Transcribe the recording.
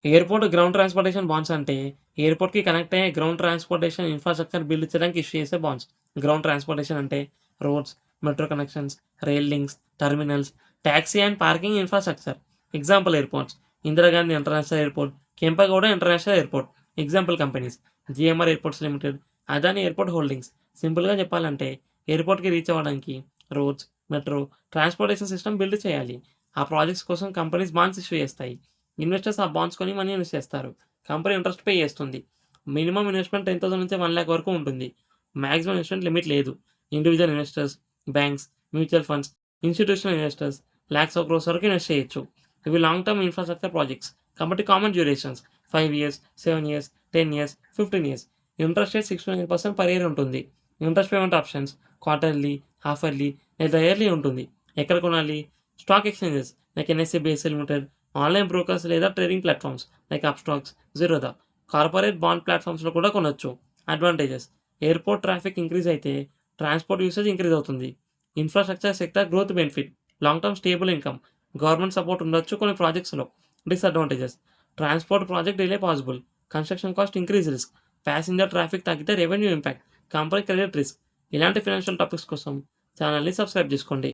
Airport ground transportation bonds అంటే, ఎయిర్‌పోర్ట్‌కి connect అయ్యే గ్రౌండ్ ట్రాన్స్‌పోర్టేషన్ ఇన్‌ఫ్రాస్ట్రక్చర్ బిల్డ్ చేయడానికి ఇష్యూ చేసే బాండ్స్. గ్రౌండ్ ట్రాన్స్‌పోర్టేషన్ అంటే roads, metro connections, rail links, terminals, taxi and parking infrastructure. Example airports: Indira Gandhi international airport, Kempegowda international airport. Example companies: GMR airports limited, Adani airport holdings. సింపుల్‌గా చెప్పాలంటే, ఎయిర్‌పోర్ట్‌కి reach అవ్వడానికి roads, metro, transportation system build చేయాలి. ఆ projects కోసం companies bonds issue చేస్తాయి. Investors ఆ bonds కొని మనీ ఇన్వెస్ట్ చేస్తారు. కంపెనీ ఇంట్రెస్ట్ పే చేస్తుంది. మినిమమ్ ఇన్వెస్ట్‌మెంట్ 10,000 నుంచి 1,00,000 వరకు ఉంటుంది. మాక్సిమం ఇన్వెస్ట్‌మెంట్ లిమిట్ లేదు. Individual investors, banks, mutual funds, institutional investors lakhs of crores వరకు ఇన్వెస్ట్ చేయొచ్చు. ఇవి లాంగ్ టర్మ్ ఇన్‌ఫ్రాస్ట్రక్చర్ ప్రాజెక్ట్స్. కాబట్టి common durations 5 years, 7 years, 10 years, 15 years. Interest rate 6-9% per year ఉంటుంది. Interest payment options quarterly, half yearly లేదా yearly ఉంటుంది. ఎక్కడ కొనాలి? Stock exchanges like NSC, BSC limited, online brokers లేదా trading platforms like Upstox, Zerodha, corporate bond ప్లాట్‌ఫామ్స్‌లో కూడా కొనొచ్చు. Advantages: airport traffic increase అయితే ట్రాన్స్‌పోర్ట్ యూసేజ్ ఇంక్రీజ్ అవుతుంది. Infrastructure sector growth benefit, long term stable income, government support ఉండొచ్చు కొన్ని ప్రాజెక్ట్స్‌లో. Disadvantages: transport project delay possible, construction cost increase risk, passenger traffic తగ్గితే revenue impact, company credit risk. ఇలాంటి financial topics కోసం ఛానెల్‌ని subscribe చేసుకోండి.